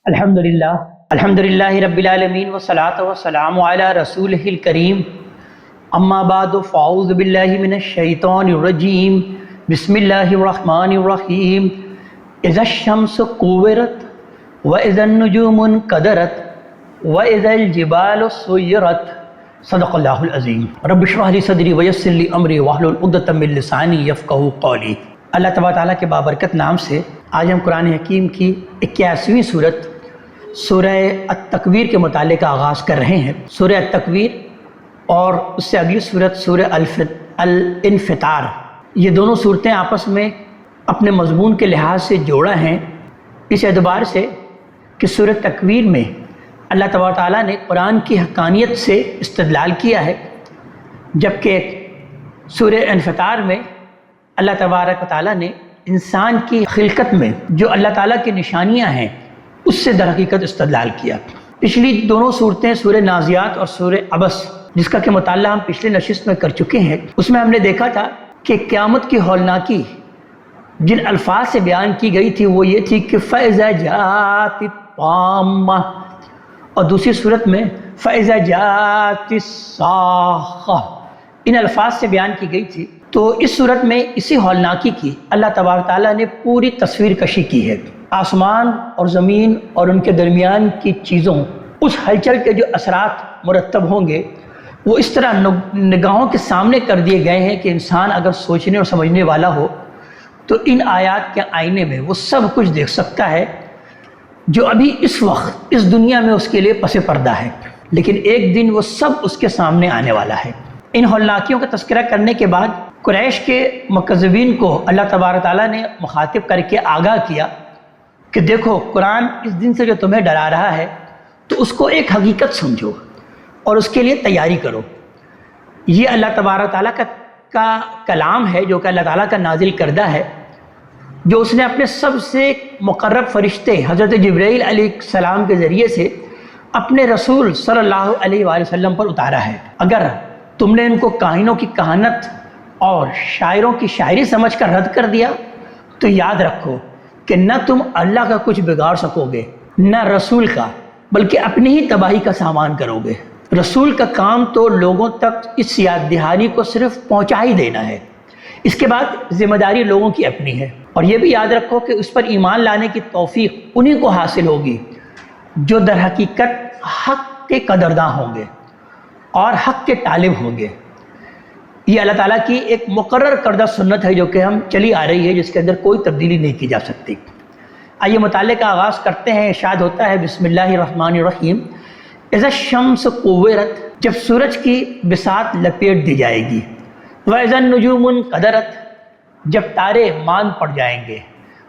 الحمدللہ رب العالمین والصلاة والسلام علی رسولہ الکریم اما بعد فاعوذ باللہ من الشیطان الرجیم بسم اللہ الرحمن الرحیم اذا الشمس کورت واذا النجوم انکدرت واذا الجبال سیرت صدق اللہ العظیم رب اشرح لی صدری ویسر لی امری واحلل عقدۃ من لسانی یفقہوا قولی۔ اللہ تبارک تعالیٰ کے بابرکت نام سے آج ہم قرآن حکیم کی 81ویں سورت سورہ التکویر کے متعلق آغاز کر رہے ہیں۔ سورہ التکویر اور اس سے اگلی سورت سورہ الانفطار، یہ دونوں صورتیں آپس میں اپنے مضمون کے لحاظ سے جوڑا ہیں، اس اعتبار سے کہ سورہ تکویر میں اللہ تبارک تعالیٰ نے قرآن کی حقانیت سے استدلال کیا ہے، جبکہ سورہ انفطار میں اللہ تبارک تعالیٰ نے انسان کی خلقت میں جو اللہ تعالیٰ کی نشانیاں ہیں اس سے در حقیقت استدلال کیا۔ پچھلی دونوں صورتیں سورہ نازعات اور سورہ عبس، جس کا کہ مطالعہ ہم پچھلے نشست میں کر چکے ہیں، اس میں ہم نے دیکھا تھا کہ قیامت کی ہولناکی جن الفاظ سے بیان کی گئی تھی وہ یہ تھی کہ فَإِذَا جَاءَتِ الطَّامَّةُ، اور دوسری صورت میں فَإِذَا جَاءَتِ الصَّاخَّةُ، ان الفاظ سے بیان کی گئی تھی۔ تو اس صورت میں اسی ہولناکی کی اللہ تبارک تعالیٰ نے پوری تصویر کشی کی ہے۔ آسمان اور زمین اور ان کے درمیان کی چیزوں، اس ہلچل کے جو اثرات مرتب ہوں گے وہ اس طرح نگاہوں کے سامنے کر دیے گئے ہیں کہ انسان اگر سوچنے اور سمجھنے والا ہو تو ان آیات کے آئینے میں وہ سب کچھ دیکھ سکتا ہے جو ابھی اس وقت اس دنیا میں اس کے لیے پس پردہ ہے، لیکن ایک دن وہ سب اس کے سامنے آنے والا ہے۔ ان ہولناکیوں کا تذکرہ کرنے کے بعد قریش کے مکذبین کو اللہ تبارک تعالیٰ نے مخاطب کر کے آگاہ کیا کہ دیکھو قرآن اس دن سے جو تمہیں ڈرا رہا ہے تو اس کو ایک حقیقت سمجھو اور اس کے لیے تیاری کرو۔ یہ اللہ تبارک تعالیٰ کا کلام ہے جو کہ اللہ تعالیٰ کا نازل کردہ ہے، جو اس نے اپنے سب سے مقرب فرشتے حضرت جبرائیل علیہ السلام کے ذریعے سے اپنے رسول صلی اللہ علیہ وآلہ وسلم پر اتارا ہے۔ اگر تم نے ان کو کاہنوں کی کہانت اور شاعروں کی شاعری سمجھ کر رد کر دیا تو یاد رکھو کہ نہ تم اللہ کا کچھ بگاڑ سکو گے نہ رسول کا، بلکہ اپنی ہی تباہی کا سامان کرو گے۔ رسول کا کام تو لوگوں تک اس یاد دہانی کو صرف پہنچا ہی دینا ہے، اس کے بعد ذمہ داری لوگوں کی اپنی ہے۔ اور یہ بھی یاد رکھو کہ اس پر ایمان لانے کی توفیق انہی کو حاصل ہوگی جو در حقیقت حق کے قدرداں ہوں گے اور حق کے طالب ہوں گے۔ یہ اللہ تعالیٰ کی ایک مقرر کردہ سنت ہے جو کہ ہم چلی آ رہی ہے، جس کے اندر کوئی تبدیلی نہیں کی جا سکتی۔ آئیے مطالعے کا آغاز کرتے ہیں۔ ارشاد ہوتا ہے بسم اللہ الرحمن الرحیم اذا الشمس کورت، جب سورج کی بساط لپیٹ دی جائے گی، واذا النجوم انکدرت، جب تارے ماند پڑ جائیں گے،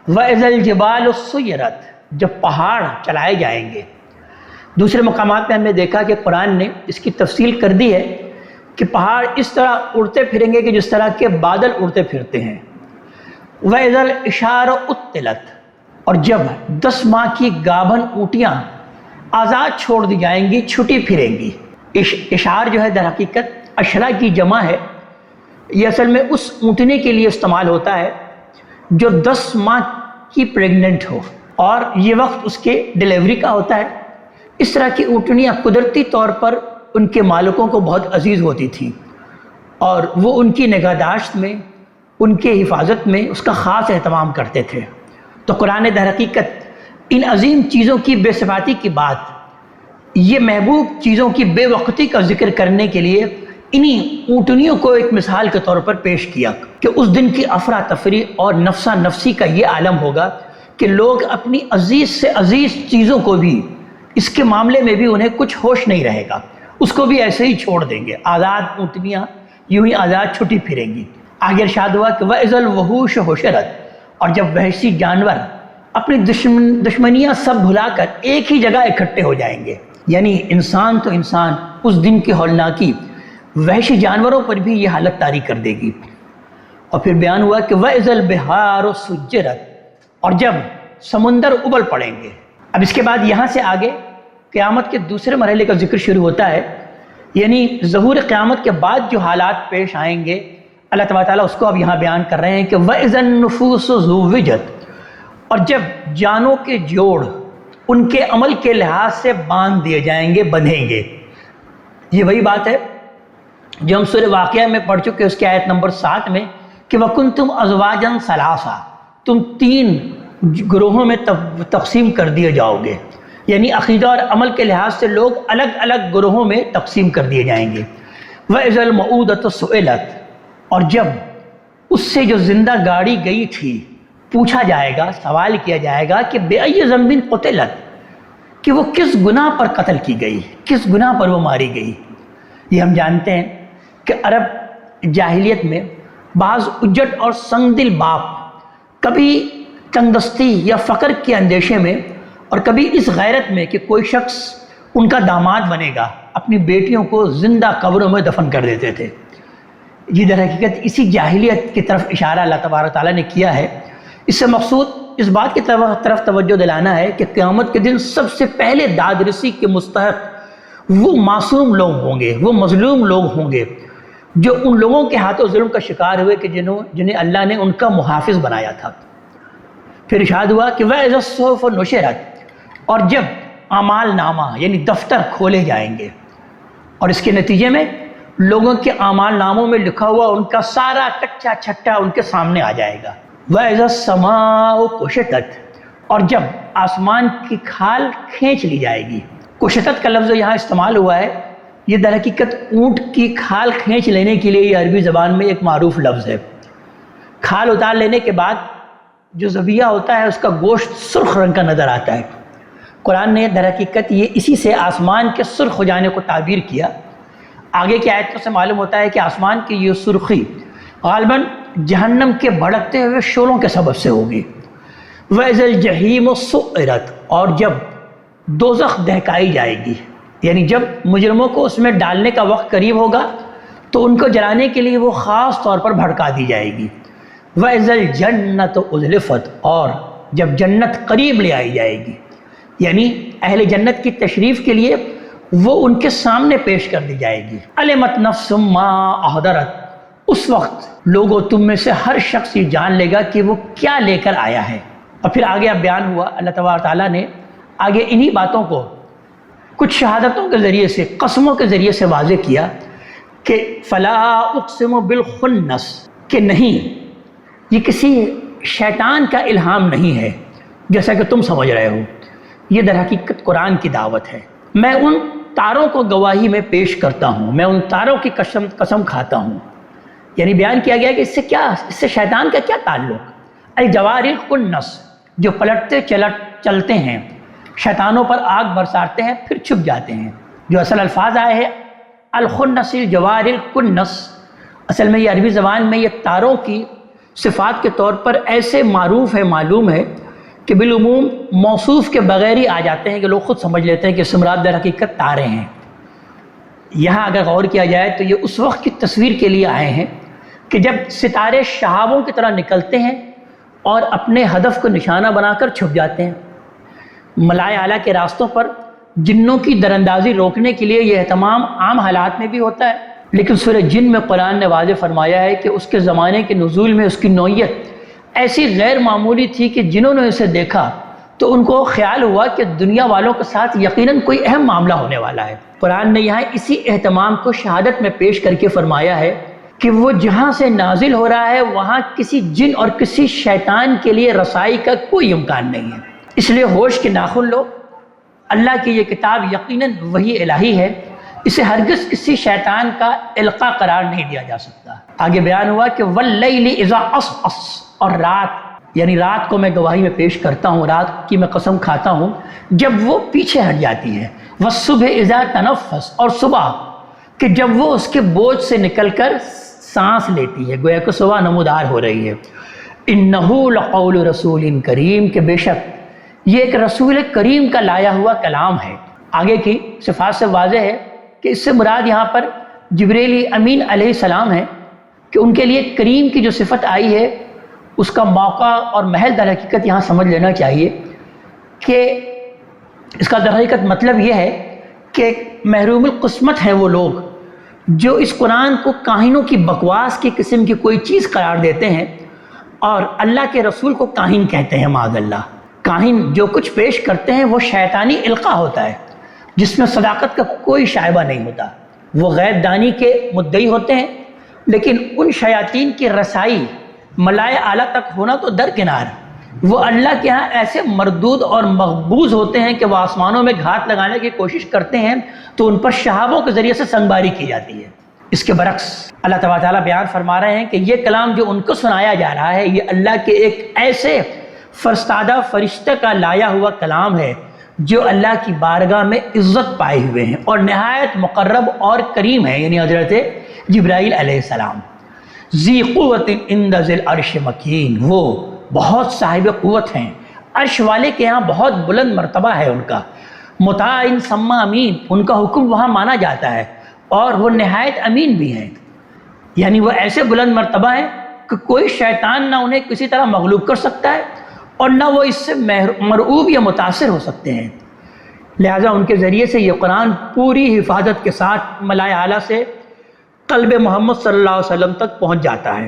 واذا الجبال سیرت، جب پہاڑ چلائے جائیں گے۔ دوسرے مقامات میں ہم نے دیکھا کہ قرآن نے اس کی تفصیل کر دی ہے کہ پہاڑ اس طرح اڑتے پھریں گے کہ جس طرح کے بادل اڑتے پھرتے ہیں۔ وَإِذَا الْإِشَارُ اُطِّلَتْ، اور جب 10 ماہ کی گابھن اونٹیاں آزاد چھوڑ دی جائیں گی، چھٹی پھریں گی۔ اشار جو ہے در حقیقت اشرا کی جمع ہے، یہ اصل میں اس اونٹنے کے لیے استعمال ہوتا ہے جو 10 ماہ کی پریگننٹ ہو اور یہ وقت اس کے ڈیلیوری کا ہوتا ہے۔ اس طرح کی اونٹنیاں قدرتی طور پر ان کے مالکوں کو بہت عزیز ہوتی تھیں اور وہ ان کی نگہداشت میں، ان کے حفاظت میں اس کا خاص اہتمام کرتے تھے۔ تو قرآن در حقیقت ان عظیم چیزوں کی بے صفاتی کی بات، یہ محبوب چیزوں کی بے وقتی کا ذکر کرنے کے لیے انہی اونٹنیوں کو ایک مثال کے طور پر پیش کیا کہ اس دن کی افراتفری اور نفسا نفسی کا یہ عالم ہوگا کہ لوگ اپنی عزیز سے عزیز چیزوں کو بھی، اس کے معاملے میں بھی انہیں کچھ ہوش نہیں رہے گا، اس کو بھی ایسے ہی چھوڑ دیں گے۔ آزاد اونٹنیاں یوں ہی آزاد چھٹی پھریں گی۔ آگے ارشاد ہوا کہ وَإِذَا الْوُحُوشُ حُشِرَتْ، اور جب وحشی جانور اپنی دشمنیاں سب بھلا کر ایک ہی جگہ اکٹھے ہو جائیں گے، یعنی انسان تو انسان اس دن کی ہولناکی وحشی جانوروں پر بھی یہ حالت طاری کر دے گی۔ اور پھر بیان ہوا کہ وَإِذَا الْبِحَارُ سُجِّرَتْ، اور جب سمندر ابل پڑیں گے۔ اب اس کے بعد یہاں سے آگے قیامت کے دوسرے مرحلے کا ذکر شروع ہوتا ہے، یعنی ظہور قیامت کے بعد جو حالات پیش آئیں گے اللہ تعالیٰ اس کو اب یہاں بیان کر رہے ہیں کہ وَإِذَا النُّفُوسُ زُوِّجَتْ، اور جب جانوں کے جوڑ ان کے عمل کے لحاظ سے باندھ دیے جائیں گے، بندھیں گے۔ یہ وہی بات ہے جو ہم سورہ واقعہ میں پڑھ چکے، اس کی آیت نمبر 7 میں کہ وَكُنْتُمْ أَزْوَاجًا ثَلَاثًا، تم 3 گروہوں میں تقسیم کر دیے جاؤ گے، یعنی عقیدہ اور عمل کے لحاظ سے لوگ الگ الگ گروہوں میں تقسیم کر دیے جائیں گے۔ وَإِذَا الْمَوْءُودَةُ سُئِلَتْ، اور جب اس سے جو زندہ گاڑی گئی تھی پوچھا جائے گا، سوال کیا جائے گا کہ بِأَيِّ ذَنبٍ قُتِلَتْ، کہ وہ کس گناہ پر قتل کی گئی، کس گناہ پر وہ ماری گئی۔ یہ ہم جانتے ہیں کہ عرب جاہلیت میں بعض اجٹ اور سنگ دل باپ کبھی تنگ دستی یا فقر کے اندیشے میں اور کبھی اس غیرت میں کہ کوئی شخص ان کا داماد بنے گا، اپنی بیٹیوں کو زندہ قبروں میں دفن کر دیتے تھے۔ یہ در حقیقت اسی جاہلیت کی طرف اشارہ اللہ تبارک تعالیٰ نے کیا ہے۔ اس سے مقصود اس بات کی طرف توجہ دلانا ہے کہ قیامت کے دن سب سے پہلے داد رسی کے مستحق وہ معصوم لوگ ہوں گے، وہ مظلوم لوگ ہوں گے جو ان لوگوں کے ہاتھوں ظلم کا شکار ہوئے کہ جنہیں اللہ نے ان کا محافظ بنایا تھا۔ پھر ارشاد ہوا کہ وَإِذَا الصُّحُفُ نُشِرَتْ، اور جب اعمال نامہ یعنی دفتر کھولے جائیں گے اور اس کے نتیجے میں لوگوں کے اعمال ناموں میں لکھا ہوا ان کا سارا کچا چھٹا ان کے سامنے آ جائے گا۔ وَإِذَا السَّمَاءُ كُشِطَتْ، اور جب آسمان کی کھال کھینچ لی جائے گی۔ کشطت کا لفظ یہاں استعمال ہوا ہے، یہ در حقیقت اونٹ کی کھال کھینچ لینے کے لیے یہ عربی زبان میں ایک معروف لفظ ہے۔ کھال اتار لینے کے بعد جو ذبیحہ ہوتا ہے اس کا گوشت سرخ رنگ کا نظر آتا ہے۔ قرآن نے در حقیقت یہ اسی سے آسمان کے سرخ ہو جانے کو تعبیر کیا۔ آگے کی آیتوں سے معلوم ہوتا ہے کہ آسمان کی یہ سرخی غالباً جہنم کے بھڑکتے ہوئے شعلوں کے سبب سے ہوگی۔ وَإِذَا الْجَحِيمُ سُعِّرَتْ، اور جب دوزخ دہکائی جائے گی، یعنی جب مجرموں کو اس میں ڈالنے کا وقت قریب ہوگا تو ان کو جلانے کے لیے وہ خاص طور پر بھڑکا دی جائے گی۔ وَإِذَا الْجَنَّةُ أُزْلِفَتْ، اور جب جنت قریب لے آئی جائے گی، یعنی اہل جنت کی تشریف کے لیے وہ ان کے سامنے پیش کر دی جائے گی۔ عَلِمَتْ نَفْسٌ مَّا أَحْضَرَتْ، اس وقت لوگوں تم میں سے ہر شخص یہ جان لے گا کہ وہ کیا لے کر آیا ہے۔ اور پھر آگے اب بیان ہوا، اللہ تبارک تعالیٰ نے آگے انہی باتوں کو کچھ شہادتوں کے ذریعے سے، قسموں کے ذریعے سے واضح کیا کہ فَلَا أُقْسِمُ بِالْخُنَّسِ، کہ نہیں، یہ کسی شیطان کا الہام نہیں ہے جیسا کہ تم سمجھ رہے ہو، یہ در حقیقت قرآن کی دعوت ہے۔ میں ان تاروں کو گواہی میں پیش کرتا ہوں، میں ان تاروں کی قسم کھاتا ہوں۔ یعنی بیان کیا گیا کہ اس سے شیطان کا کیا تعلق؟ الجوار الخنس، جو پلٹتے چلتے ہیں، شیطانوں پر آگ برساتے ہیں پھر چھپ جاتے ہیں۔ جو اصل الفاظ آئے ہیں الخنس الجوار الکنس، اصل میں یہ عربی زبان میں یہ تاروں کی صفات کے طور پر ایسے معروف ہے، معلوم ہے کہ بالعموم موصوف کے بغیر ہی آ جاتے ہیں کہ لوگ خود سمجھ لیتے ہیں کہ اس سے مراد در حقیقت تارے ہیں۔ یہاں اگر غور کیا جائے تو یہ اس وقت کی تصویر کے لیے آئے ہیں کہ جب ستارے شہابوں کی طرح نکلتے ہیں اور اپنے ہدف کو نشانہ بنا کر چھپ جاتے ہیں۔ ملائے اعلیٰ کے راستوں پر جنوں کی دراندازی روکنے کے لیے یہ اہتمام عام حالات میں بھی ہوتا ہے، لیکن سورہ جن میں قرآن نے واضح فرمایا ہے کہ اس کے زمانے کے نزول میں اس کی نوعیت ایسی غیر معمولی تھی کہ جنہوں نے اسے دیکھا تو ان کو خیال ہوا کہ دنیا والوں کے ساتھ یقیناً کوئی اہم معاملہ ہونے والا ہے۔ قرآن نے یہاں اسی اہتمام کو شہادت میں پیش کر کے فرمایا ہے کہ وہ جہاں سے نازل ہو رہا ہے وہاں کسی جن اور کسی شیطان کے لیے رسائی کا کوئی امکان نہیں ہے۔ اس لیے ہوش کے ناخن لو، اللہ کی یہ کتاب یقیناً وحی الہی ہے، اسے ہرگز کسی شیطان کا القاء قرار نہیں دیا جا سکتا۔ آگے بیان ہوا کہ وَاللَّيْلِ إِذَا عَسْعَسَ، اور رات، یعنی رات کو میں گواہی میں پیش کرتا ہوں، رات کی میں قسم کھاتا ہوں جب وہ پیچھے ہٹ جاتی ہے۔ وَالصُّبْحِ إِذَا تَنَفَّسَ، اور صبح کہ جب وہ اس کے بوجھ سے نکل کر سانس لیتی ہے، گویا کہ صبح نمودار ہو رہی ہے۔ إِنَّهُ لَقَوْلُ رَسُولٍ کریم، کہ بے شک یہ ایک رسول کریم کا لایا ہوا کلام ہے۔ آگے کی صفات سے واضح ہے کہ اس سے مراد یہاں پر جبریل امین علیہ السلام ہے کہ ان کے لیے کریم کی جو صفت آئی ہے اس کا موقع اور محل در حقیقت یہاں سمجھ لینا چاہیے کہ اس کا در حقیقت مطلب یہ ہے کہ محروم القسمت ہیں وہ لوگ جو اس قرآن کو کاہنوں کی بکواس کی قسم کی کوئی چیز قرار دیتے ہیں اور اللہ کے رسول کو کاہن کہتے ہیں، معاذ اللہ۔ کاہن جو کچھ پیش کرتے ہیں وہ شیطانی القاء ہوتا ہے جس میں صداقت کا کوئی شائبہ نہیں ہوتا. وہ غیب دانی کے مدعی ہوتے ہیں، لیکن ان شیاطین کی رسائی ملائے اعلیٰ تک ہونا تو درکنار، وہ اللہ کے ہاں ایسے مردود اور مقبوض ہوتے ہیں کہ وہ آسمانوں میں گھات لگانے کی کوشش کرتے ہیں تو ان پر شہابوں کے ذریعے سے سنگباری کی جاتی ہے. اس کے برعکس اللہ تبارک تعالیٰ بیان فرما رہے ہیں کہ یہ کلام جو ان کو سنایا جا رہا ہے یہ اللہ کے ایک ایسے فرستادہ فرشتہ کا لایا ہوا کلام ہے جو اللہ کی بارگاہ میں عزت پائے ہوئے ہیں اور نہایت مقرب اور کریم ہے، یعنی حضرت جبرائیل علیہ السلام. ذی قوت عند ذی العرش مکین، وہ بہت صاحب قوت ہیں، عرش والے کے ہاں بہت بلند مرتبہ ہے ان کا. مطاع ثم امین، ان کا حکم وہاں مانا جاتا ہے اور وہ نہایت امین بھی ہیں. یعنی وہ ایسے بلند مرتبہ ہیں کہ کوئی شیطان نہ انہیں کسی طرح مغلوب کر سکتا ہے اور نہ وہ اس سے مرعوب یا متاثر ہو سکتے ہیں. لہٰذا ان کے ذریعے سے یہ قرآن پوری حفاظت کے ساتھ ملائے اعلیٰ سے قلب محمد صلی اللہ علیہ وسلم تک پہنچ جاتا ہے.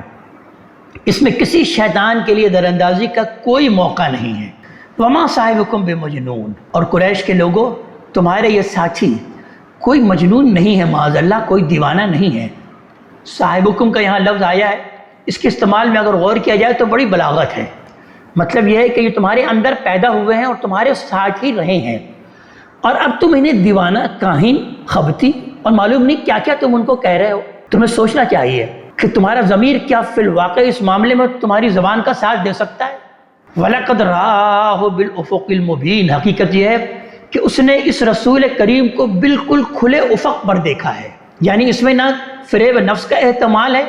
اس میں کسی شیطان کے لیے دراندازی کا کوئی موقع نہیں ہے. وما صاحبکم بمجنون، اور قریش کے لوگوں تمہارے یہ ساتھی کوئی مجنون نہیں ہے، معاذ اللہ کوئی دیوانہ نہیں ہے. صاحبکم کا یہاں لفظ آیا ہے، اس کے استعمال میں اگر غور کیا جائے تو بڑی بلاغت ہے. مطلب یہ ہے کہ یہ تمہارے اندر پیدا ہوئے ہیں اور تمہارے ساتھ ہی رہے ہیں، اور اب تم انہیں دیوانہ، کاہن، خبتی اور معلوم نہیں کیا کیا تم ان کو کہہ رہے ہو. تمہیں سوچنا چاہیے کہ تمہارا ضمیر کیا فی الواقع اس معاملے میں تمہاری زبان کا ساتھ دے سکتا ہے. وَلَقَدْ رَآهُ بِالْأُفُقِ الْمُبِينِ، حقیقت یہ ہے کہ اس نے اس رسول کریم کو بالکل کھلے افق پر دیکھا ہے. یعنی اس میں نہ فریب نفس کا احتمال ہے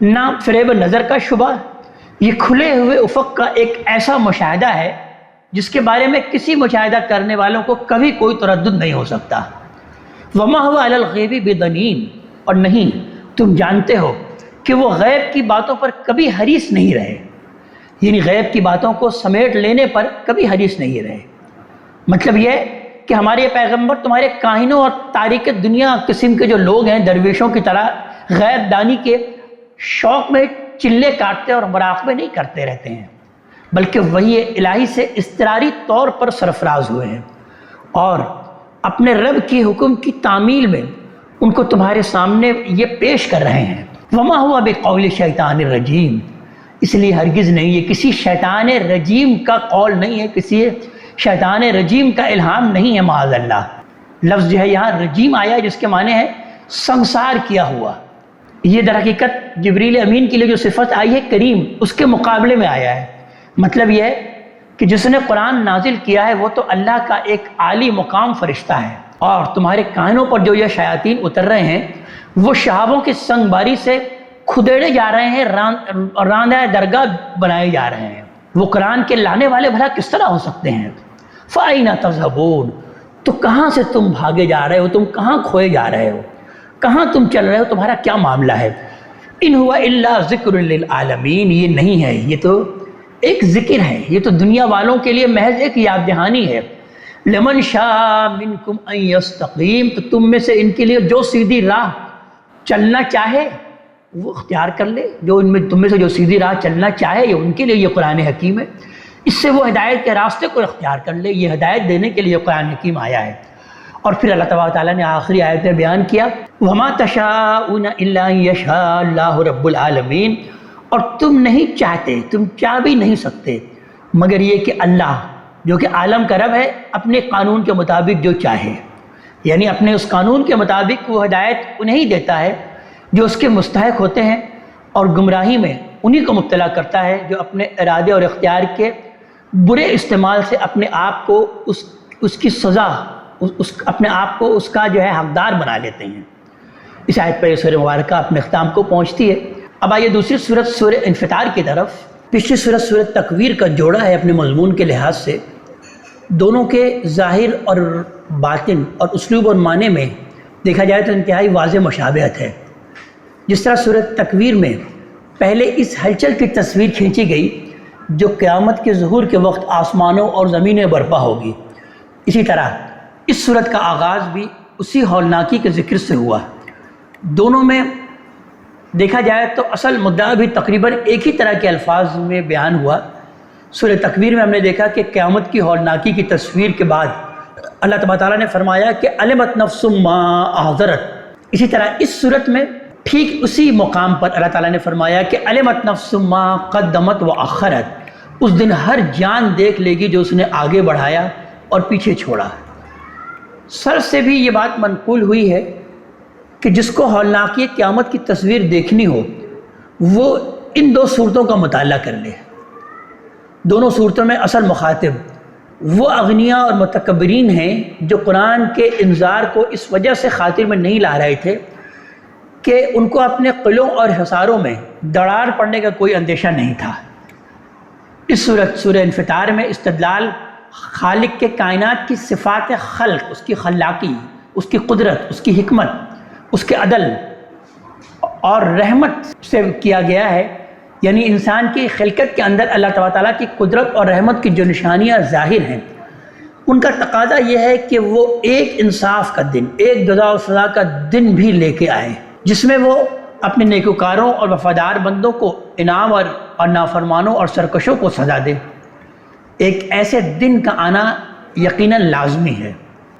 نہ فریب نظر کا شبہ. یہ کھلے ہوئے افق کا ایک ایسا مشاہدہ ہے جس کے بارے میں کسی مشاہدہ کرنے والوں کو کبھی کوئی تردد نہیں ہو سکتا. وَمَا هُوَ عَلَى الْغَيْبِ بِضَنِينٍ، اور نہیں تم جانتے ہو کہ وہ غیب کی باتوں پر کبھی حریص نہیں رہے. یعنی غیب کی باتوں کو سمیٹ لینے پر کبھی حریص نہیں رہے. مطلب یہ کہ ہمارے پیغمبر تمہارے کاہنوں اور تاریک دنیا قسم کے جو لوگ ہیں درویشوں کی طرح غیب دانی کے شوق میں چلے کاٹتے اور مراقبے نہیں کرتے رہتے ہیں، بلکہ وحی الہی سے اضطراری طور پر سرفراز ہوئے ہیں اور اپنے رب کی حکم کی تعمیل میں ان کو تمہارے سامنے یہ پیش کر رہے ہیں. وما ہوا بقول شیطان الرجیم، اس لیے ہرگز نہیں یہ کسی شیطان رجیم کا قول نہیں ہے، کسی شیطان رجیم کا الہام نہیں ہے معاذ اللہ. لفظ جو ہے یہاں رجیم آیا ہے جس کے معنی ہے سنسار کیا ہوا. یہ در حقیقت جبریل امین کے لیے جو صفت آئی ہے کریم، اس کے مقابلے میں آیا ہے. مطلب یہ ہے کہ جس نے قرآن نازل کیا ہے وہ تو اللہ کا ایک عالی مقام فرشتہ ہے، اور تمہارے کانوں پر جو یہ شیاطین اتر رہے ہیں وہ شہابوں کی سنگ باری سے کھدیڑے جا رہے ہیں، راندہ درگاہ بنائے جا رہے ہیں. وہ قرآن کے لانے والے بھلا کس طرح ہو سکتے ہیں؟ فَأَيْنَ تَذْهَبُونَ، تو کہاں سے تم بھاگے جا رہے ہو، تم کہاں کھوئے جا رہے ہو، کہاں تم چل رہے ہو، تمہارا کیا معاملہ ہے؟ ان ہوا الا ذکر للعالمین، یہ نہیں ہے، یہ تو ایک ذکر ہے، یہ تو دنیا والوں کے لیے محض ایک یاد دہانی ہے. لمن شاء منکم ان یستقیم، تو تم میں سے ان کے لیے جو سیدھی راہ چلنا چاہے وہ اختیار کر لے. جو تم میں سے جو سیدھی راہ چلنا چاہے یہ ان کے لیے یہ قرآن حکیم ہے، اس سے وہ ہدایت کے راستے کو اختیار کر لے. یہ ہدایت دینے کے لیے قرآن حکیم آیا ہے. اور پھر اللہ تبارک تعالیٰ نے آخری آیت میں بیان کیا وَمَا تَشَاءُونَ إِلَّا أَن يَشَاءَ اللَّهُ رَبُّ الْعَالَمِينَ، اور تم نہیں چاہتے، تم چاہ بھی نہیں سکتے مگر یہ کہ اللہ جو کہ عالم کا رب ہے اپنے قانون کے مطابق جو چاہے، یعنی اپنے اس قانون کے مطابق وہ ہدایت انہیں ہی دیتا ہے جو اس کے مستحق ہوتے ہیں، اور گمراہی میں انہی کو مبتلا کرتا ہے جو اپنے ارادے اور اختیار کے برے استعمال سے اپنے آپ کو اس کی سزا، اپنے آپ کو اس کا جو ہے حقدار بنا لیتے ہیں. اس آیت پر یہ سورہ مبارکہ اپنے اختتام کو پہنچتی ہے. اب آئیے دوسری سورت سورہ انفطار کی طرف. پچھلی سورت سورہ تکویر کا جوڑا ہے اپنے مضمون کے لحاظ سے. دونوں کے ظاہر اور باطن اور اسلوب اور معنی میں دیکھا جائے تو انتہائی واضح مشابہت ہے. جس طرح سورۃ تکویر میں پہلے اس ہلچل کی تصویر کھینچی گئی جو قیامت کے ظہور کے وقت آسمانوں اور زمینیں برپا ہوگی، اسی طرح اس سورت کا آغاز بھی اسی ہولناکی کے ذکر سے ہوا. دونوں میں دیکھا جائے تو اصل مدعا بھی تقریباً ایک ہی طرح کے الفاظ میں بیان ہوا سورہ تکویر میں ہم نے دیکھا کہ قیامت کی ہولناکی کی تصویر کے بعد اللہ تبارک تعالیٰ نے فرمایا کہ علمت نفس ما احضرت. اسی طرح اس صورت میں ٹھیک اسی مقام پر اللہ تعالیٰ نے فرمایا کہ علمت نفس ما قدمت و اخرت. اس دن ہر جان دیکھ لے گی جو اس نے آگے بڑھایا اور پیچھے چھوڑا. سلف سے بھی یہ بات منقول ہوئی ہے کہ جس کو ہولناکی قیامت کی تصویر دیکھنی ہو وہ ان دو صورتوں کا مطالعہ کر لے. دونوں صورتوں میں اصل مخاطب وہ اغنیاء اور متکبرین ہیں جو قرآن کے انذار کو اس وجہ سے خاطر میں نہیں لا رہے تھے کہ ان کو اپنے قلعوں اور حصاروں میں دراڑ پڑنے کا کوئی اندیشہ نہیں تھا. اس سورہ انفطار میں استدلال خالق کے کائنات کی صفات خلق، اس کی خلاقی، اس کی قدرت، اس کی حکمت، اس کے عدل اور رحمت سے کیا گیا ہے. یعنی انسان کی خلقت کے اندر اللہ تعالیٰ کی قدرت اور رحمت کی جو نشانیاں ظاہر ہیں ان کا تقاضا یہ ہے کہ وہ ایک انصاف کا دن، ایک جزا و سزا کا دن بھی لے کے آئے جس میں وہ اپنے نیکوکاروں اور وفادار بندوں کو انعام اور نافرمانوں اور سرکشوں کو سزا دے. ایک ایسے دن کا آنا یقیناً لازمی ہے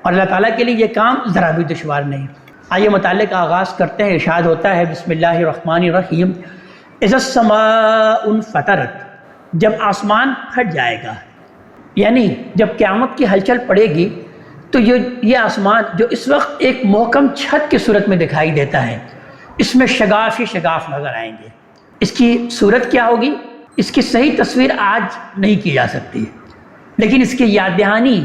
اور اللہ تعالیٰ کے لیے یہ کام ذرا بھی دشوار نہیں. آئیے مطالعے کا آغاز کرتے ہیں. ارشاد ہوتا ہے بسم اللہ الرحمن الرحیم اذا السماء انفطرت. جب آسمان پھٹ جائے گا، یعنی جب قیامت کی ہلچل پڑے گی تو یہ آسمان جو اس وقت ایک محکم چھت کی صورت میں دکھائی دیتا ہے اس میں شگاف ہی شگاف نظر آئیں گے. اس کی صورت کیا ہوگی اس کی صحیح تصویر آج نہیں کی جا سکتی، لیکن اس کی یاد دہانی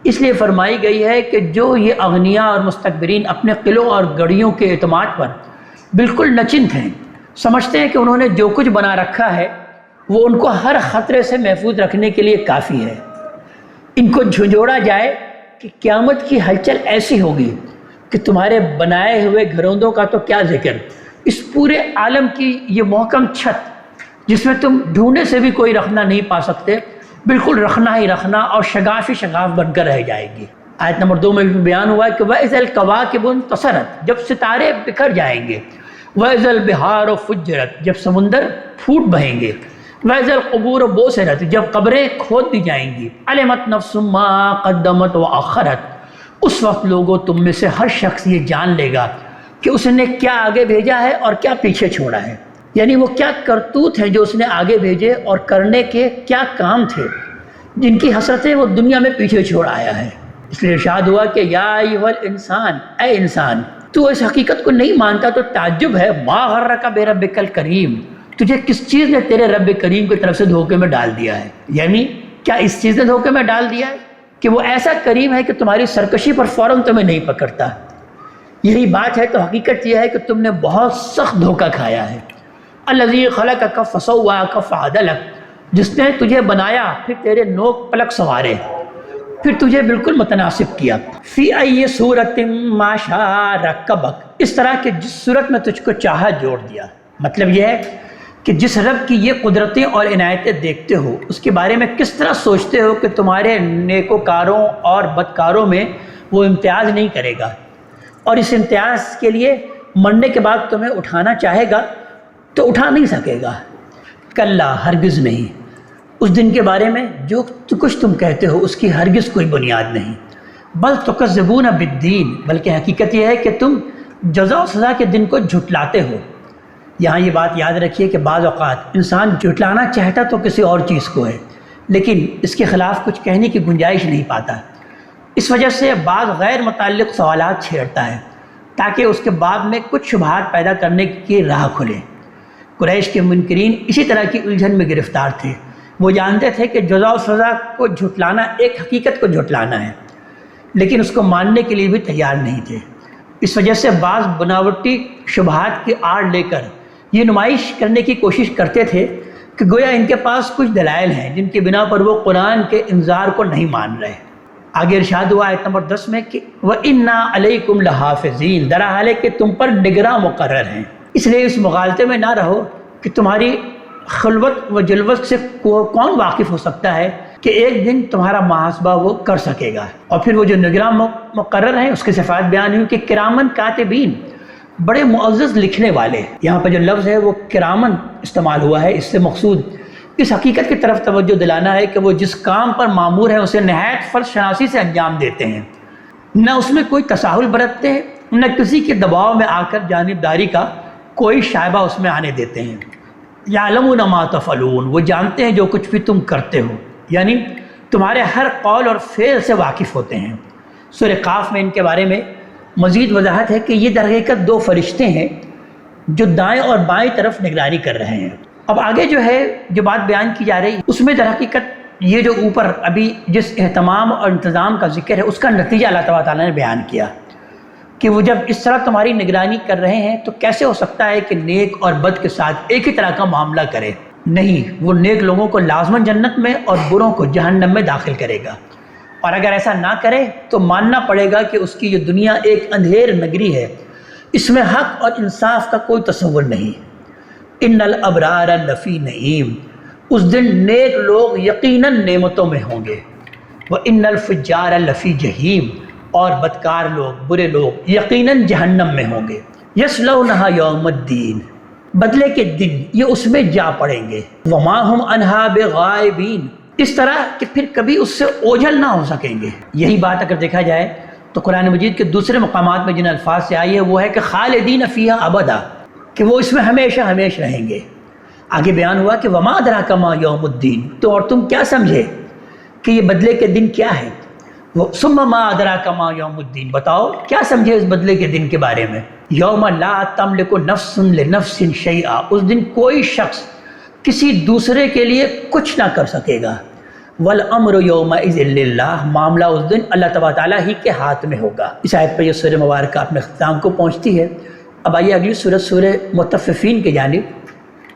اس لیے فرمائی گئی ہے کہ جو یہ اغنیاء اور مستکبرین اپنے قلعوں اور گڑیوں کے اعتماد پر بالکل نچنت ہیں، سمجھتے ہیں کہ انہوں نے جو کچھ بنا رکھا ہے وہ ان کو ہر خطرے سے محفوظ رکھنے کے لیے کافی ہے. ان کو جھنجھوڑا جائے کہ قیامت کی ہلچل ایسی ہوگی کہ تمہارے بنائے ہوئے گھروندوں کا تو کیا ذکر، اس پورے عالم کی یہ محکم چھت جس میں تم ڈھونڈے سے بھی کوئی رکھنا نہیں پا سکتے، بالکل رکھنا ہی رکھنا اور شگاف ہی شگاف بن کر رہ جائے گی. آیت نمبر 2 میں بھی بیان ہوا ہے کہ وَإِذَا الْكَوَاكِبُ انتَثَرَتْ. جب ستارے بکھر جائیں گے. وَإِذَا الْبِحَارُ فُجِّرَتْ. جب سمندر پھوٹ بہیں گے. وَإِذَا الْقُبُورُ بُعْثِرَتْ. جب قبریں کھود دی جائیں گی. عَلِمَتْ نَفْسٌ مَّا قَدَّمَتْ وَأَخَّرَتْ. اس وقت لوگوں تم میں سے ہر شخص یہ جان لے گا کہ اس نے کیا آگے بھیجا ہے اور کیا پیچھے چھوڑا ہے. یعنی وہ کیا کرتوت ہیں جو اس نے آگے بھیجے اور کرنے کے کیا کام تھے جن کی حسرتیں وہ دنیا میں پیچھے چھوڑ آیا ہے. اس لیے ارشاد ہوا کہ یا ایھا الانسان، اے انسان تو اس حقیقت کو نہیں مانتا تو تعجب ہے. ما غرک بربک الکریم. تجھے کس چیز نے تیرے رب کریم کی طرف سے دھوکے میں ڈال دیا ہے. یعنی کیا اس چیز نے دھوکے میں ڈال دیا ہے کہ وہ ایسا کریم ہے کہ تمہاری سرکشی پر فوراً تمہیں نہیں پکڑتا. یہی بات ہے تو حقیقت یہ ہے کہ تم نے بہت سخت دھوکہ کھایا ہے. الذی خلقک فسواک فعدلک. جس نے تجھے بنایا پھر تیرے نوک پلک سنوارے پھر تجھے بالکل متناسب کیا. فی ای صورت ما شاء رکبک. اس طرح کہ جس صورت میں تجھ کو چاہا جوڑ دیا. مطلب یہ ہے کہ جس رب کی یہ قدرتیں اور عنایتیں دیکھتے ہو اس کے بارے میں کس طرح سوچتے ہو کہ تمہارے نیکوکاروں اور بدکاروں میں وہ امتیاز نہیں کرے گا اور اس امتیاز کے لیے مرنے کے بعد تمہیں اٹھانا چاہے گا تو اٹھا نہیں سکے گا. کلا، ہرگز نہیں. اس دن کے بارے میں جو کچھ تم کہتے ہو اس کی ہرگز کوئی بنیاد نہیں. بل تکذبون بالدین. بلکہ حقیقت یہ ہے کہ تم جزا و سزا کے دن کو جھٹلاتے ہو. یہاں یہ بات یاد رکھیے کہ بعض اوقات انسان جھٹلانا چاہتا تو کسی اور چیز کو ہے لیکن اس کے خلاف کچھ کہنے کی گنجائش نہیں پاتا. اس وجہ سے بعض غیر متعلق سوالات چھیڑتا ہے تاکہ اس کے بعد میں کچھ شبہات پیدا کرنے کی راہ کھلے. قریش کے منکرین اسی طرح کی الجھن میں گرفتار تھے. وہ جانتے تھے کہ جزا و سزا کو جھٹلانا ایک حقیقت کو جھٹلانا ہے لیکن اس کو ماننے کے لیے بھی تیار نہیں تھے. اس وجہ سے بعض بناوٹی شبہات کی آڑ لے کر یہ نمائش کرنے کی کوشش کرتے تھے کہ گویا ان کے پاس کچھ دلائل ہیں جن کی بنا پر وہ قرآن کے انذار کو نہیں مان رہے. آگے ارشاد ہوا آیت نمبر 10 میں کہ وَإِنَّا عَلَيْكُمْ لَحَافِظِينَ. درحال ہے کہ تم پر نگراں مقرر ہیں. اس لیے اس مغالطے میں نہ رہو کہ تمہاری خلوت و جلوت سے کون واقف ہو سکتا ہے کہ ایک دن تمہارا محاسبہ وہ کر سکے گا. اور پھر وہ جو نگراں مقرر ہیں اس کی صفات بیان ہوئی کہ کرامن کاتبین، بڑے معزز لکھنے والے. یہاں پہ جو لفظ ہے وہ کرامن استعمال ہوا ہے. اس سے مقصود اس حقیقت کی طرف توجہ دلانا ہے کہ وہ جس کام پر مامور ہیں اسے نہایت فرض شناسی سے انجام دیتے ہیں، نہ اس میں کوئی تساہل برتتے ہیں، نہ کسی کے دباؤ میں آ کر جانبداری کا کوئی شائبہ اس میں آنے دیتے ہیں۔ یعلمون ما تفعلون، وہ جانتے ہیں جو کچھ بھی تم کرتے ہو، یعنی تمہارے ہر قول اور فعل سے واقف ہوتے ہیں۔ سورہ قاف میں ان کے بارے میں مزید وضاحت ہے کہ یہ در حقیقت دو فرشتے ہیں جو دائیں اور بائیں طرف نگرانی کر رہے ہیں۔ اب آگے جو ہے جو بات بیان کی جا رہی ہے اس میں در حقیقت یہ جو اوپر ابھی جس اہتمام اور انتظام کا ذکر ہے اس کا نتیجہ اللہ تعالیٰ نے بیان کیا کہ وہ جب اس طرح تمہاری نگرانی کر رہے ہیں تو کیسے ہو سکتا ہے کہ نیک اور بد کے ساتھ ایک ہی طرح کا معاملہ کرے؟ نہیں، وہ نیک لوگوں کو لازماً جنت میں اور بروں کو جہنم میں داخل کرے گا، اور اگر ایسا نہ کرے تو ماننا پڑے گا کہ اس کی یہ دنیا ایک اندھیر نگری ہے، اس میں حق اور انصاف کا کوئی تصور نہیں۔ ان الابرار لفی نعیم، اس دن نیک لوگ یقیناً نعمتوں میں ہوں گے، وان الفجار لفی جہیم، اور بدکار لوگ برے لوگ یقیناً جہنم میں ہوں گے۔ یصلونھا یوم الدین، بدلے کے دن یہ اس میں جا پڑیں گے۔ وما ہم عنہا بغائبین، اس طرح کہ پھر کبھی اس سے اوجھل نہ ہو سکیں گے۔ یہی بات اگر دیکھا جائے تو قرآن مجید کے دوسرے مقامات میں جن الفاظ سے آئی ہے وہ ہے کہ خالدین فیہا ابدا، کہ وہ اس میں ہمیشہ ہمیشہ رہیں گے۔ آگے بیان ہوا کہ وما ادراک ما یوم الدین، تو اور تم کیا سمجھے کہ یہ بدلے کے دن کیا ہے؟ وہ ثم ما ادراک ما یوم الدین، بتاؤ کیا سمجھے اس بدلے کے دن کے بارے میں؟ یوم لا تملک نفس لنفس شیئا، اس دن کوئی شخص کسی دوسرے کے لیے کچھ نہ کر سکے گا۔ والامر یومئذ للہ، معاملہ اس دن اللہ تبارک تعالیٰ ہی کے ہاتھ میں ہوگا۔ اس آیت پر یہ سورہ مبارکہ اپنے اختتام کو پہنچتی ہے۔ اب آئیے اگلی سورت سورہ مطففین کی جانب۔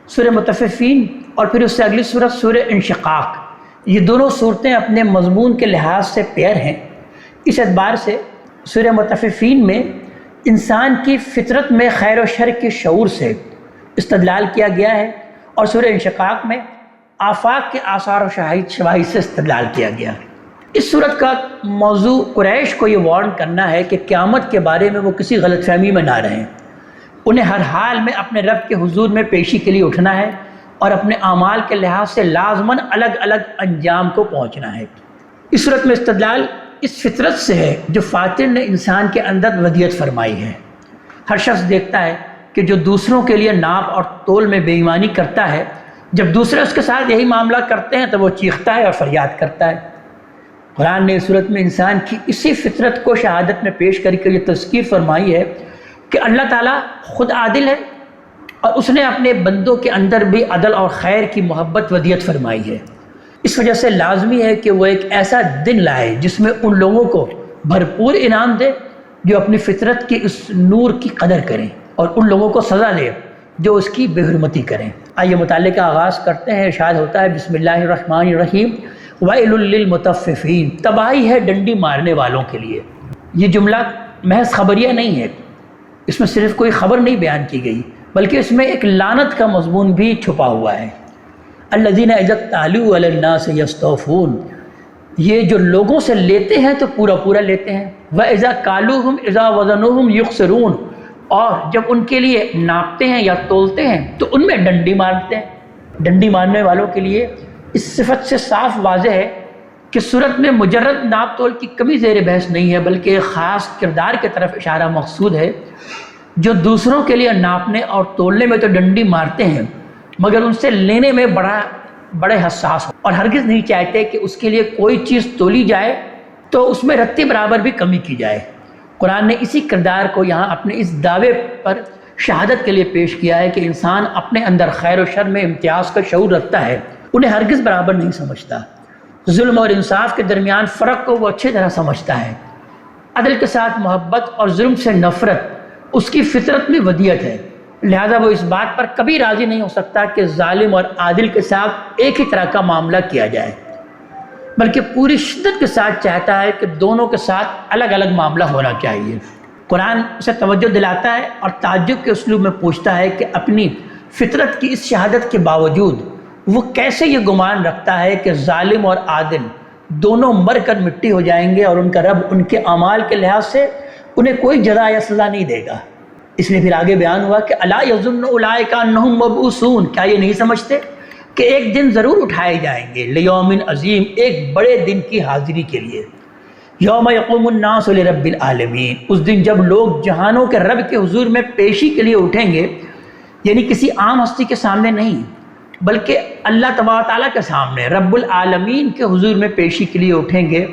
سورہ مطففین اور پھر اس سے اگلی سورت سورہ انشقاق، یہ دونوں صورتیں اپنے مضمون کے لحاظ سے پیر ہیں۔ اس اعتبار سے سورہ مطففین میں انسان کی فطرت میں خیر و شر کے شعور سے استدلال کیا گیا ہے، اور سورہ انشقاق میں آفاق کے آثار و شواہد سے استدلال کیا گیا۔ اس صورت کا موضوع قریش کو یہ وارن کرنا ہے کہ قیامت کے بارے میں وہ کسی غلط فہمی میں نہ رہیں، انہیں ہر حال میں اپنے رب کے حضور میں پیشی کے لیے اٹھنا ہے اور اپنے اعمال کے لحاظ سے لازماً الگ الگ انجام کو پہنچنا ہے۔ اس صورت میں استدلال اس فطرت سے ہے جو فاطر نے انسان کے اندر ودیعت فرمائی ہے۔ ہر شخص دیکھتا ہے کہ جو دوسروں کے لیے ناپ اور تول میں بے ایمانی کرتا ہے، جب دوسرے اس کے ساتھ یہی معاملہ کرتے ہیں تو وہ چیختا ہے اور فریاد کرتا ہے۔ قرآن نے اس صورت میں انسان کی اسی فطرت کو شہادت میں پیش کر کے یہ تذکیر فرمائی ہے کہ اللہ تعالیٰ خود عادل ہے، اور اس نے اپنے بندوں کے اندر بھی عدل اور خیر کی محبت ودیعت فرمائی ہے۔ اس وجہ سے لازمی ہے کہ وہ ایک ایسا دن لائے جس میں ان لوگوں کو بھرپور انعام دے جو اپنی فطرت کی اس نور کی قدر کریں، اور ان لوگوں کو سزا دے جو اس کی بے حرمتی کریں۔ آئیے مطالعے کا آغاز کرتے ہیں۔ ارشاد ہوتا ہے بسم اللہ الرحمن الرحیم، ویل للمطففین، تباہی ہے ڈنڈی مارنے والوں کے لیے۔ یہ جملہ محض خبریہ نہیں ہے، اس میں صرف کوئی خبر نہیں بیان کی گئی بلکہ اس میں ایک لعنت کا مضمون بھی چھپا ہوا ہے۔ الذین اذا اکتالوا علی الناس یستوفون، یہ جو لوگوں سے لیتے ہیں تو پورا پورا لیتے ہیں، واذا کالوہم اذا وزنوہم یخسرون، اور جب ان کے لیے ناپتے ہیں یا تولتے ہیں تو ان میں ڈنڈی مارتے ہیں۔ ڈنڈی مارنے والوں کے لیے اس صفت سے صاف واضح ہے کہ صورت میں مجرد ناپ تول کی کمی زیر بحث نہیں ہے، بلکہ ایک خاص کردار کی طرف اشارہ مقصود ہے جو دوسروں کے لیے ناپنے اور تولنے میں تو ڈنڈی مارتے ہیں مگر ان سے لینے میں بڑے حساس ہو، اور ہرگز نہیں چاہتے کہ اس کے لیے کوئی چیز تولی جائے تو اس میں رتی برابر بھی کمی کی جائے۔ قرآن نے اسی کردار کو یہاں اپنے اس دعوے پر شہادت کے لیے پیش کیا ہے کہ انسان اپنے اندر خیر و شر میں امتیاز کا شعور رکھتا ہے، انہیں ہرگز برابر نہیں سمجھتا۔ ظلم اور انصاف کے درمیان فرق کو وہ اچھی طرح سمجھتا ہے۔ عدل کے ساتھ محبت اور ظلم سے نفرت اس کی فطرت میں ودیعت ہے، لہذا وہ اس بات پر کبھی راضی نہیں ہو سکتا کہ ظالم اور عادل کے ساتھ ایک ہی طرح کا معاملہ کیا جائے، بلکہ پوری شدت کے ساتھ چاہتا ہے کہ دونوں کے ساتھ الگ الگ معاملہ ہونا چاہیے۔ قرآن اسے توجہ دلاتا ہے اور تعجب کے اسلوب میں پوچھتا ہے کہ اپنی فطرت کی اس شہادت کے باوجود وہ کیسے یہ گمان رکھتا ہے کہ ظالم اور عادل دونوں مر کر مٹی ہو جائیں گے اور ان کا رب ان کے اعمال کے لحاظ سے انہیں کوئی جزا یا سزا نہیں دے گا۔ اس لیے پھر آگے بیان ہوا کہ الا یظن اولئک انہم مبعوثون، کیا یہ نہیں سمجھتے کہ ایک دن ضرور اٹھائے جائیں گے، لیوم عظیم، ایک بڑے دن کی حاضری کے لیے، یوم یقوم الناس لرب العالمین، اس دن جب لوگ جہانوں کے رب کے حضور میں پیشی کے لیے اٹھیں گے، یعنی کسی عام ہستی کے سامنے نہیں بلکہ اللہ تبارک تعالیٰ کے سامنے رب العالمین کے حضور میں پیشی کے لیے اٹھیں گے،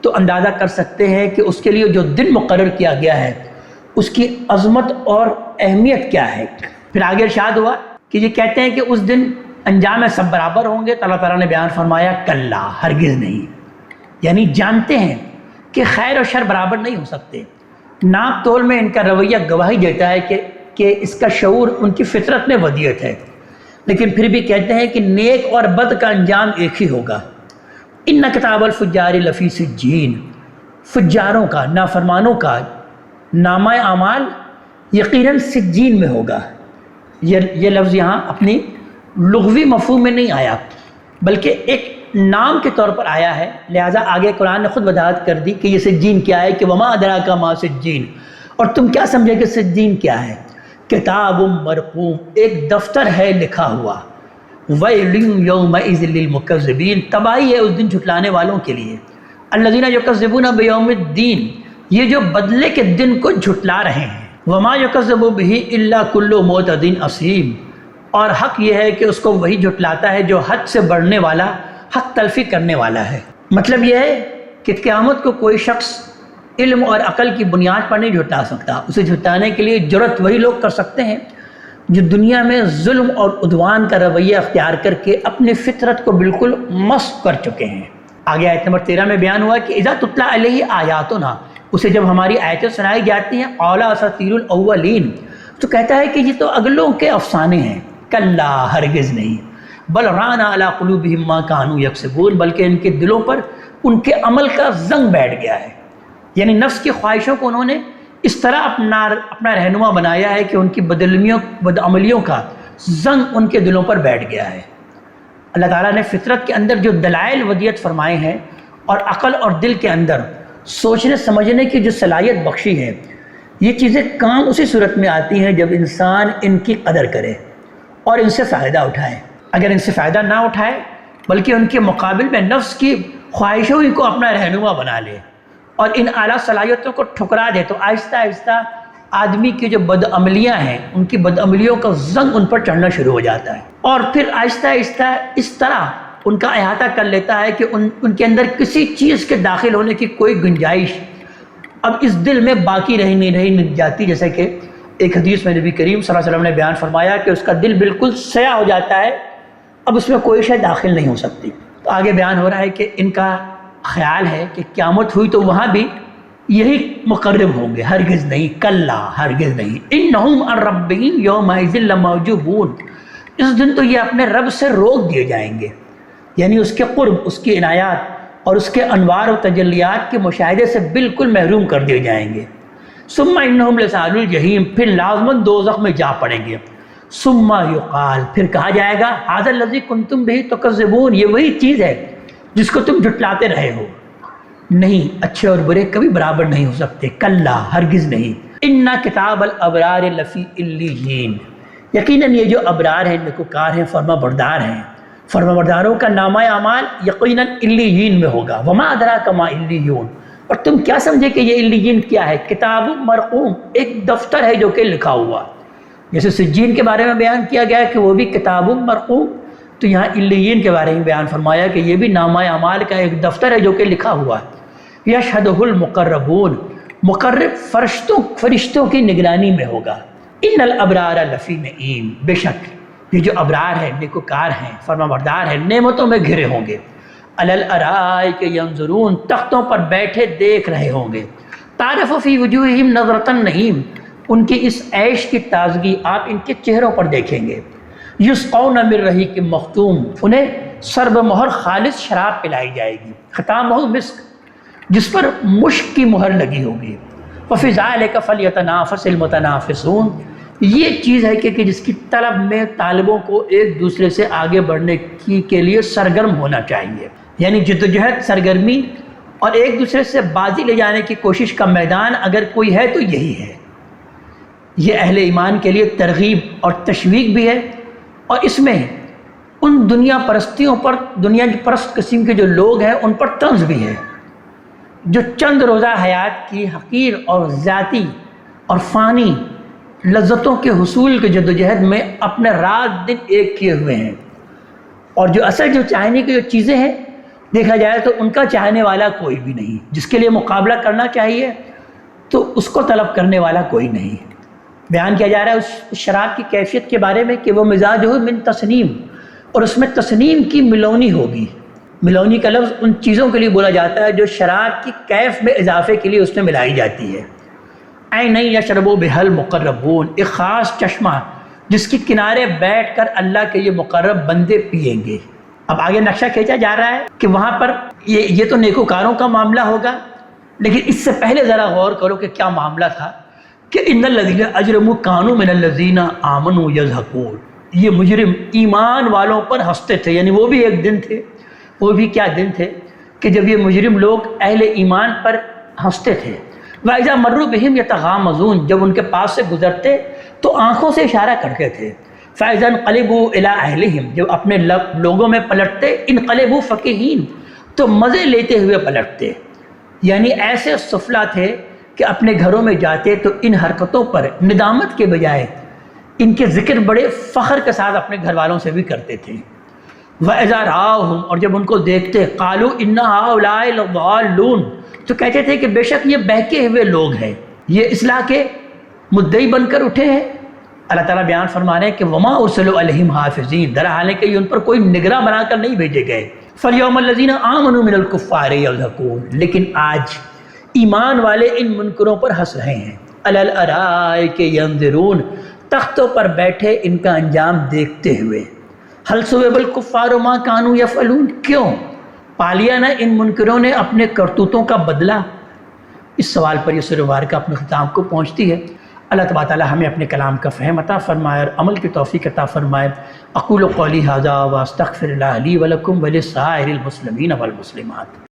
تو اندازہ کر سکتے ہیں کہ اس کے لیے جو دن مقرر کیا گیا ہے اس کی عظمت اور اہمیت کیا ہے۔ پھر آگے ارشاد ہوا کہ یہ کہتے ہیں کہ اس دن انجام سب برابر ہوں گے، تو اللہ تعالیٰ نے بیان فرمایا کلا، ہرگز نہیں، یعنی جانتے ہیں کہ خیر اور شر برابر نہیں ہو سکتے۔ ناپ تول میں ان کا رویہ گواہی دیتا ہے کہ اس کا شعور ان کی فطرت میں ودیعت ہے، لیکن پھر بھی کہتے ہیں کہ نیک اور بد کا انجام ایک ہی ہوگا۔ ان کتاب الفجار لفی سجین، فجاروں کا، نافرمانوں کا نامہ اعمال یقیناً سجین میں ہوگا۔ یہ لفظ یہاں اپنی لغوی مفہوم میں نہیں آیا بلکہ ایک نام کے طور پر آیا ہے، لہٰذا آگے قرآن نے خود وضاحت کر دی کہ یہ سجین کیا ہے، کہ وما ادراک ما سجین، اور تم کیا سمجھے کہ سجین کیا ہے؟ کتاب مرقوم، ایک دفتر ہے لکھا ہوا، ویل یومئذ للمکذبین، تباہی ہے اس دن جھٹلانے والوں کے لیے، الذین یکذبون بیوم الدین، یہ جو بدلے کے دن کو جھٹلا رہے ہیں، وما یکذب بہ الا کل معتد اثیم، اور حق یہ ہے کہ اس کو وہی جھٹلاتا ہے جو حد سے بڑھنے والا، حق تلفی کرنے والا ہے۔ مطلب یہ ہے کہ قیامت کو کوئی شخص علم اور عقل کی بنیاد پر نہیں جھٹلا سکتا، اسے جھٹلانے کے لیے جرأت وہی لوگ کر سکتے ہیں جو دنیا میں ظلم اور عدوان کا رویہ اختیار کر کے اپنی فطرت کو بالکل مسخ کر چکے ہیں۔ آگے آیت نمبر 13 میں بیان ہوا کہ اذا تتلی علیہ آیاتنا، اسے جب ہماری آیتیں سنائی جاتی ہیں، اولا اساطیر الاولین، تو کہتا ہے کہ یہ تو اگلوں کے افسانے ہیں، کلا، ہرگز نہیں، بل ران علی قلوبہم ما کانوا یکسبون، بلکہ ان کے دلوں پر ان کے عمل کا زنگ بیٹھ گیا ہے، یعنی نفس کی خواہشوں کو انہوں نے اس طرح اپنا رہنما بنایا ہے کہ ان کی بدعملیوں کا زنگ ان کے دلوں پر بیٹھ گیا ہے۔ اللہ تعالیٰ نے فطرت کے اندر جو دلائل ودیت فرمائے ہیں اور عقل اور دل کے اندر سوچنے سمجھنے کی جو صلاحیت بخشی ہے، یہ چیزیں کام اسی صورت میں آتی ہیں جب انسان ان کی قدر کرے اور ان سے فائدہ اٹھائے۔ اگر ان سے فائدہ نہ اٹھائے بلکہ ان کے مقابل میں نفس کی خواہشوں ہی کو اپنا رہنما بنا لے اور ان اعلیٰ صلاحیتوں کو ٹھکرا دے، تو آہستہ آہستہ آدمی کی جو بدعملیاں ہیں ان کی بدعملیوں کا زنگ ان پر چڑھنا شروع ہو جاتا ہے، اور پھر آہستہ آہستہ اس طرح ان کا احاطہ کر لیتا ہے کہ ان کے اندر کسی چیز کے داخل ہونے کی کوئی گنجائش اب اس دل میں باقی نہیں جاتی۔ جیسے کہ ایک حدیث میں نبی کریم صلی اللہ علیہ وسلم نے بیان فرمایا کہ اس کا دل بالکل سیاہ ہو جاتا ہے، اب اس میں کوئی شے داخل نہیں ہو سکتی۔ تو آگے بیان ہو رہا ہے کہ ان کا خیال ہے کہ قیامت ہوئی تو وہاں بھی یہی مقرب ہوں گے، ہرگز نہیں، کلا، ہرگز نہیں، انہم عن ربہم یومئذ لمحجوبون، اس دن تو یہ اپنے رب سے روک دیے جائیں گے، یعنی اس کے قرب، اس کی عنایات اور اس کے انوار و تجلیات کے مشاہدے سے بالکل محروم کر دیے جائیں گے۔ ثم انہم لصالو الجحیم، پھر لازماً دوزخ میں جا پڑیں گے۔ ثم یقال، پھر کہا جائے گا ھذا الذی کنتم بہ تکذبون، یہ وہی چیز ہے جس کو تم جھٹلاتے رہے ہو۔ نہیں، اچھے اور برے کبھی برابر نہیں ہو سکتے، کلا، ہرگز نہیں۔ ان کتاب الابرار لفی علیین، یقیناً یہ جو ابرار ہیں، نیکوکار ہیں، فرما بردار ہیں، فرما برداروں کا نامہ اعمال یقیناً علیین میں ہوگا۔ وما ادراک ما علیون، اور تم کیا سمجھے کہ یہ علیین کیا ہے؟ کتاب مرقوم، ایک دفتر ہے جو کہ لکھا ہوا، جیسے سجین کے بارے میں بیان کیا گیا ہے کہ وہ بھی کتاب مرقوم، تو یہاں علیین کے بارے میں بیان فرمایا کہ یہ بھی نامہ اعمال کا ایک دفتر ہے جو کہ لکھا ہوا ہے۔ یشہدہ المقربون، مقرب فرشتوں کی نگرانی میں ہوگا۔ ان الابرار لفی نعیم، بے شک یہ جو ابرار ہیں، نیکوکار ہیں، فرما بردار ہیں، نعمتوں میں گھرے ہوں گے۔ علی الارائک ینظرون، تختوں پر بیٹھے دیکھ رہے ہوں گے۔ تعرف فی وجوہہم نظرۃ النعیم، ان کی اس عیش کی تازگی آپ ان کے چہروں پر دیکھیں گے۔ یسقون من رحیق مختوم، انہیں سرب مہر خالص شراب پلائی جائے گی، ختامہ مسک، جس پر مشک کی مہر لگی ہوگی۔ وفی ذلک فلیتنافس المتنافسون، یہ چیز ہے کہ جس کی طلب میں طالبوں کو ایک دوسرے سے آگے بڑھنے کے لیے سرگرم ہونا چاہیے، یعنی جدوجہد، سرگرمی اور ایک دوسرے سے بازی لے جانے کی کوشش کا میدان اگر کوئی ہے تو یہی ہے۔ یہ اہل ایمان کے لیے ترغیب اور تشویق بھی ہے، اور اس میں ان دنیا پرستیوں پر، دنیا کی پرست قسم کے جو لوگ ہیں ان پر طنز بھی ہے، جو چند روزہ حیات کی حقیر اور ذاتی اور فانی لذتوں کے حصول کے جدوجہد میں اپنے رات دن ایک کیے ہوئے ہیں، اور جو اصل جو چاہنے کی جو چیزیں ہیں دیکھا جائے تو ان کا چاہنے والا کوئی بھی نہیں، جس کے لیے مقابلہ کرنا چاہیے تو اس کو طلب کرنے والا کوئی نہیں۔ بیان کیا جا رہا ہے اس شراب کی کیفیت کے بارے میں کہ وہ مزاج ہو من تسنیم، اور اس میں تسنیم کی ملونی ہوگی۔ ملونی کا لفظ ان چیزوں کے لیے بولا جاتا ہے جو شراب کی کیف میں اضافے کے لیے اس میں ملائی جاتی ہے۔ عین یشرب بہا المقربون، ایک خاص چشمہ جس کے کنارے بیٹھ کر اللہ کے یہ مقرب بندے پئیں گے۔ اب آگے نقشہ کھینچا جا رہا ہے کہ وہاں پر یہ تو نیکوکاروں کا معاملہ ہوگا، لیکن اس سے پہلے ذرا غور کرو کہ کیا معاملہ تھا کہ ان الذین اجرموا کانوا من الذین آمنوا یضحکون، یہ مجرم ایمان والوں پر ہنستے تھے، یعنی وہ بھی ایک دن تھے، وہ بھی کیا دن تھے کہ جب یہ مجرم لوگ اہل ایمان پر ہنستے تھے۔ وَإِذَا مَرُّوا بِهِمْ يَتَغَامَزُونَ، جب ان کے پاس سے گزرتے تو آنکھوں سے اشارہ کرتے تھے۔ فَإِذَا انْقَلِبُوا إِلَىٰ أَهْلِهِمْ، جب اپنے لوگوں میں پلٹتے، انقلبوا فَكِهِينَ، تو مزے لیتے ہوئے پلٹتے، یعنی ایسے سفلا تھے کہ اپنے گھروں میں جاتے تو ان حرکتوں پر ندامت کے بجائے ان کے ذکر بڑے فخر کے ساتھ اپنے گھر والوں سے بھی کرتے تھے۔ وَإِذَا رَآهُمْ، اور جب ان کو دیکھتے، قَالُوا إِنَّ هَٰؤُلَاءِ لَضَالُّونَ، تو کہتے تھے کہ بے شک یہ بہکے ہوئے لوگ ہیں، یہ اصلاح کے مدعی بن کر اٹھے ہیں۔ اللہ تعالیٰ بیان فرما رہے ہیں کہ وَمَا أُرْسِلُوا عَلَيْهِمْ حَافِظِينَ، در حالانکہ یہ ان پر کوئی نگراں بنا کر نہیں بھیجے گئے۔ فَالْيَوْمَ الَّذِينَ آمَنُوا مِنَ الْكُفَّارِ يَضْحَكُونَ، لیکن آج ایمان والے ان منکروں پر ہنس رہے ہیں۔ عَلَى الْأَرَائِكِ يَنظُرُونَ، تختوں پر بیٹھے ان کا انجام دیکھتے ہوئے۔ هَلْ ثُوِبَ الْكُفَّارُ مَا كَانُوا يَفْعَلُونَ، کیوں پا لیا نہ ان منکروں نے اپنے کرتوتوں کا بدلہ؟ اس سوال پر یہ سورہ مبارکہ اپنے ختام کو پہنچتی ہے۔ اللہ تبارک تعالیٰ ہمیں اپنے کلام کا فہم عطا فرمائے اور عمل کی توفیق عطا فرمائے۔ اقول قولی ھذا واستغفر اللہ لی ولکم ولسائر المسلمین والمسلمات۔